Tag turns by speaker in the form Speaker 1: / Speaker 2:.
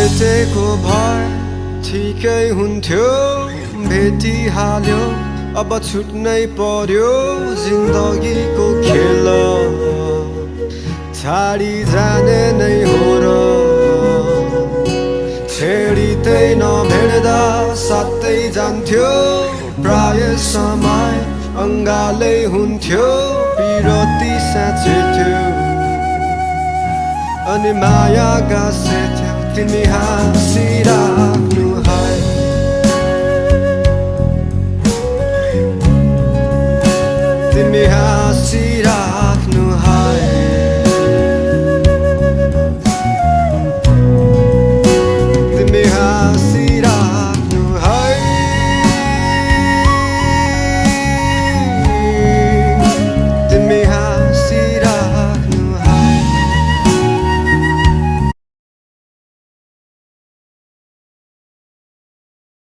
Speaker 1: भेटेको भए ठिकै हुन्थ्यो भेटिहाल्यो अब छुट्नै पर्यो जिन्दगीको खेल छाडी जाने नै हो र छेडिँदै नभेट्दा साथै जान्थ्यो प्राय समय अङ्गालै हुन्थ्यो पिरती साँचेथ्यो अनि माया गाँसेथ्यो तिमी हाँसिराख्नु है तिमी